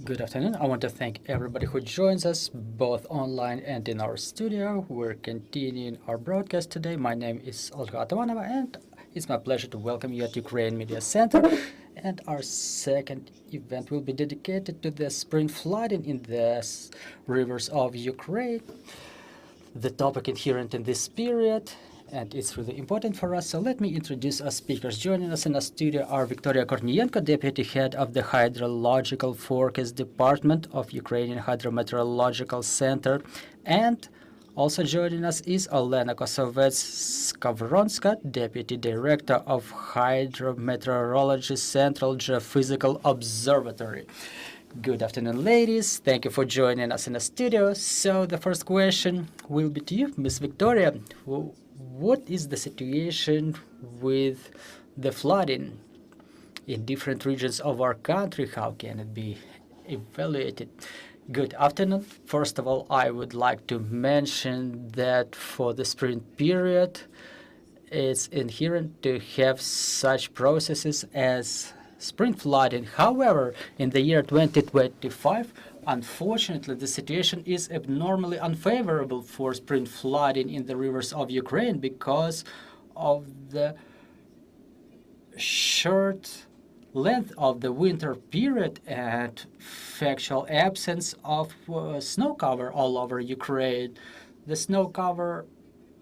Good afternoon. I want to thank everybody who joins us both online and in our studio. We're continuing our broadcast today. My name is Olga Atamanova, and it's my pleasure to welcome you at Ukraine Media Center. And our second event will be dedicated to the spring flooding in the rivers of Ukraine, the topic inherent in this period, and it's really important for us. So let me introduce our speakers. Joining us in our studio are Viktoriia Korniienko, Deputy Head of the Hydrological Forecast Department of Ukrainian Hydrometeorological Center, and also joining us is Olena Kosovets-Skavronska, Deputy Director of Hydrometeorology Central Geophysical Observatory. Good afternoon, ladies. Thank you for joining us in the studio. So the first question will be to you, Miss Viktoriia. What is the situation with the flooding in different regions of our country? How can it be evaluated? Good afternoon. First of all, I would like to mention that for the spring period, it's inherent to have such processes as spring flooding. However, in the year 2025, unfortunately, the situation is abnormally unfavorable for spring flooding in the rivers of Ukraine because of the short length of the winter period and factual absence of snow cover all over Ukraine. The snow cover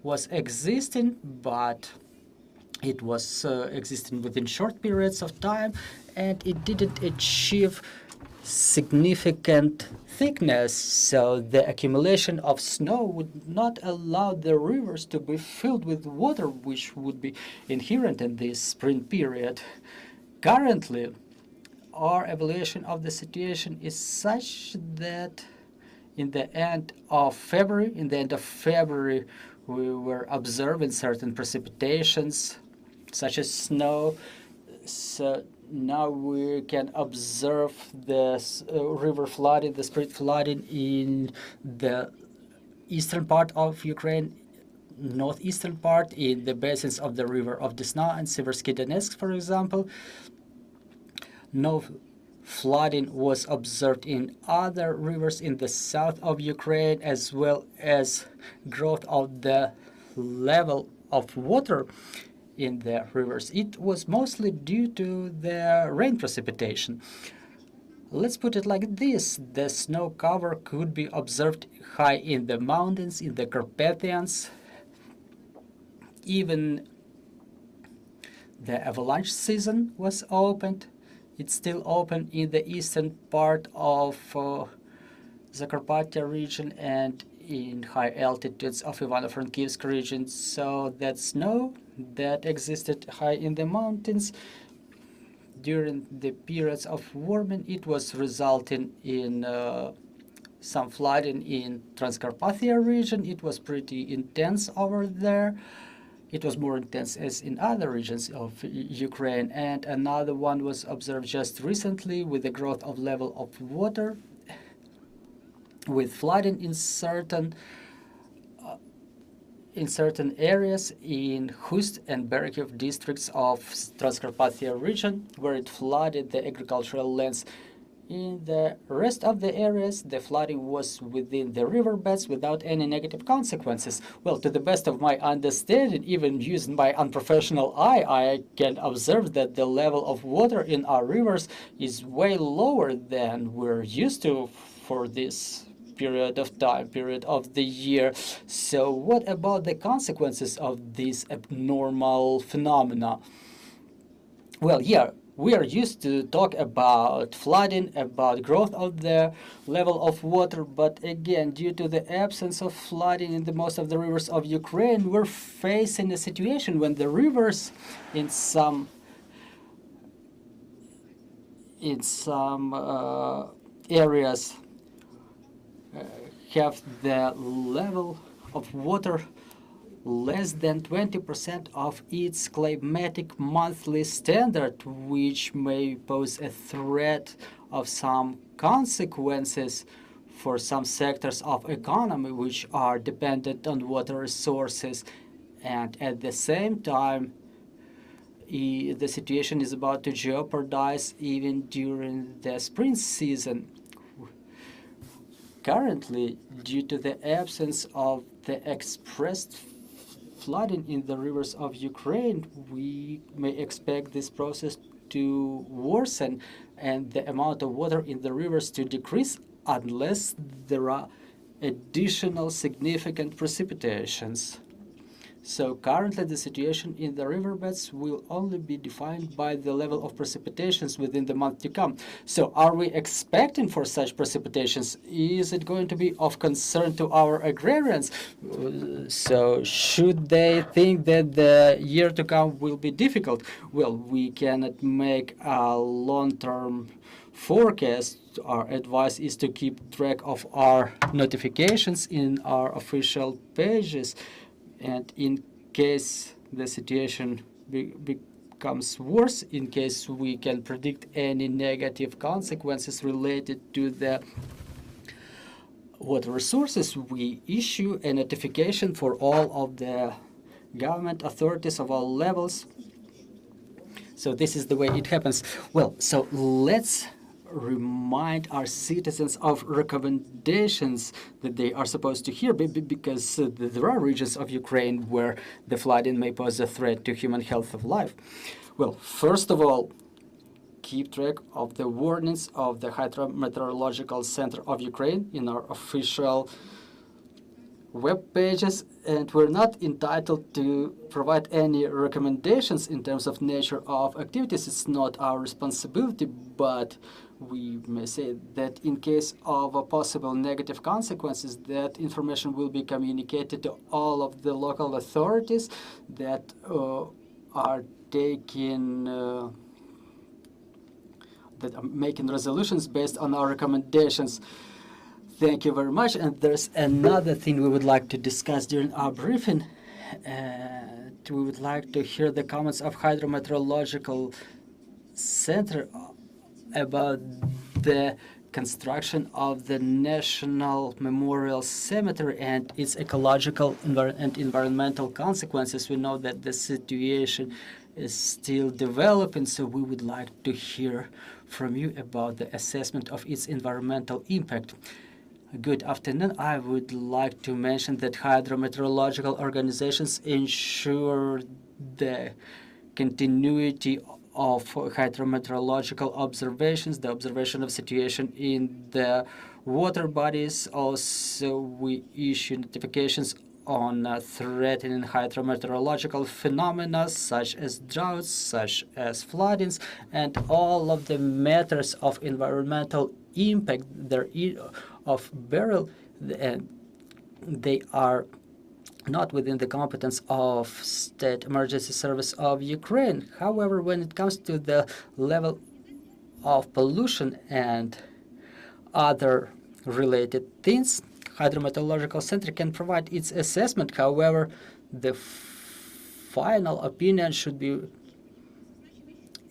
was existing, but it was existing within short periods of time, and it didn't achieve significant thickness, so the accumulation of snow would not allow the rivers to be filled with water, which would be inherent in this spring period. Currently, our evaluation of the situation is such that in the end of February, we were observing certain precipitations, such as snow. So now we can observe the river flooding, the spring flooding in the eastern part of Ukraine, northeastern part, in the basins of the river of Desna and Seversky Donetsk, for example. No flooding was observed in other rivers in the south of Ukraine, as well as growth of the level of water in the rivers. It was mostly due to the rain precipitation. Let's put it like this. The snow cover could be observed high in the mountains, in the Carpathians. Even the avalanche season was opened. It's still open in the eastern part of the Carpathia region and in high altitudes of Ivano-Frankivsk region. So that snow that existed high in the mountains during the periods of warming, it was resulting in some flooding in Transcarpathia region. It was pretty intense over there. It was more intense as in other regions of Ukraine. And another one was observed just recently with the growth of level of water, with flooding in certain areas in Khust and Berkhiv districts of Transcarpathia region, where it flooded the agricultural lands. In the rest of the areas, the flooding was within the riverbeds without any negative consequences. Well, to the best of my understanding, even using my unprofessional eye, I can observe that the level of water in our rivers is way lower than we're used to for this period of the year. So what about the consequences of this abnormal phenomena? Well, yeah, we are used to talk about flooding, about growth of the level of water, but again, due to the absence of flooding in the most of the rivers of Ukraine, we're facing a situation when the rivers in some areas have the level of water less than 20% of its climatic monthly standard, which may pose a threat of some consequences for some sectors of economy which are dependent on water resources. And at the same time, the situation is about to jeopardize even during the spring season, Currently, due to the absence of the expressed flooding in the rivers of Ukraine, we may expect this process to worsen and the amount of water in the rivers to decrease unless there are additional significant precipitations. So currently the situation in the riverbeds will only be defined by the level of precipitations within the month to come. So are we expecting for such precipitations? Is it going to be of concern to our agrarians? So should they think that the year to come will be difficult? Well, we cannot make a long-term forecast. Our advice is to keep track of our notifications in our official pages. And in case the situation becomes worse, in case we can predict any negative consequences related to the water resources, we issue a notification for all of the government authorities of all levels. So this is the way it happens. Well, so let's remind our citizens of recommendations that they are supposed to hear, because there are regions of Ukraine where the flooding may pose a threat to human health of life. Well, first of all, keep track of the warnings of the Hydrometeorological Center of Ukraine in our official web pages, and we're not entitled to provide any recommendations in terms of nature of activities. It's not our responsibility, but we may say that in case of a possible negative consequences, that information will be communicated to all of the local authorities that are taking that are making resolutions based on our recommendations. Thank you very much. And there's another thing we would like to discuss during our briefing. We would like to hear the comments of Hydrometeorological Center about the construction of the National Memorial Cemetery and its ecological and environmental consequences. We know that the situation is still developing, so we would like to hear from you about the assessment of its environmental impact. Good afternoon. I would like to mention that hydrometeorological organizations ensure the continuity of hydrometeorological observations, the observation of situation in the water bodies. Also, we issue notifications on threatening hydrometeorological phenomena such as droughts, such as floodings, and all of the matters of environmental impact there of burial, and they are not within the competence of State Emergency Service of Ukraine. However, when it comes to the level of pollution and other related things, Hydrometeorological Center can provide its assessment. However, the final opinion should be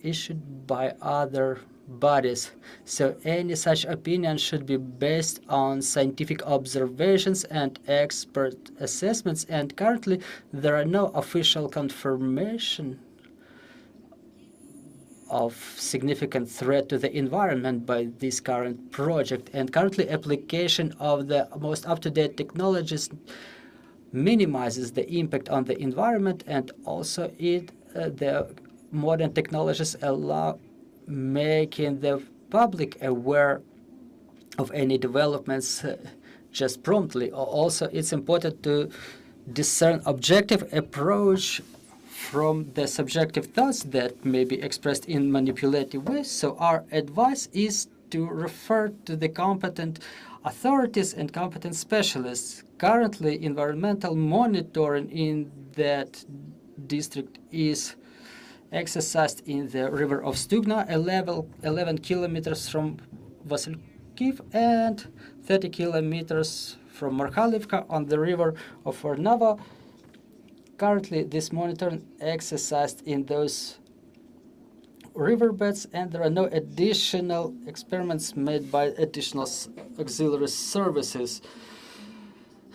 issued by other bodies. So any such opinion should be based on scientific observations and expert assessments, and currently there are no official confirmation of significant threat to the environment by this current project, and currently application of the most up-to-date technologies minimizes the impact on the environment, and also the modern technologies allow making the public aware of any developments just promptly. Also, it's important to discern objective approach from the subjective thoughts that may be expressed in manipulative ways. So our advice is to refer to the competent authorities and competent specialists. Currently, environmental monitoring in that district is exercised in the river of Stugna, 11 kilometers from Vasilkiv and 30 kilometers from Marhalivka on the river of Ornava. Currently, this monitoring exercised in those riverbeds, and there are no additional experiments made by additional auxiliary services.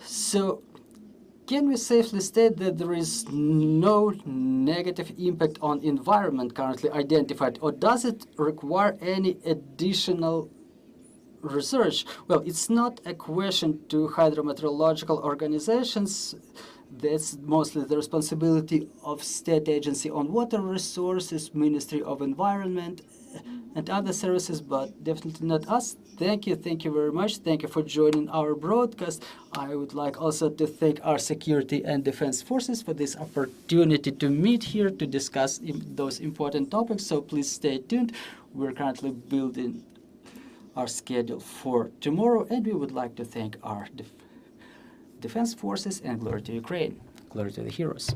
So, can we safely state that there is no negative impact on environment currently identified, or does it require any additional research? Well, it's not a question to hydrometeorological organizations. That's mostly the responsibility of State Agency on Water Resources, Ministry of Environment, and other services, but definitely not us. Thank you very much. Thank you for joining our broadcast. I would like also to thank our security and defense forces for this opportunity to meet here to discuss those important topics, so please stay tuned. We're currently building our schedule for tomorrow, and we would like to thank our defense forces, and glory to Ukraine. Glory to the heroes.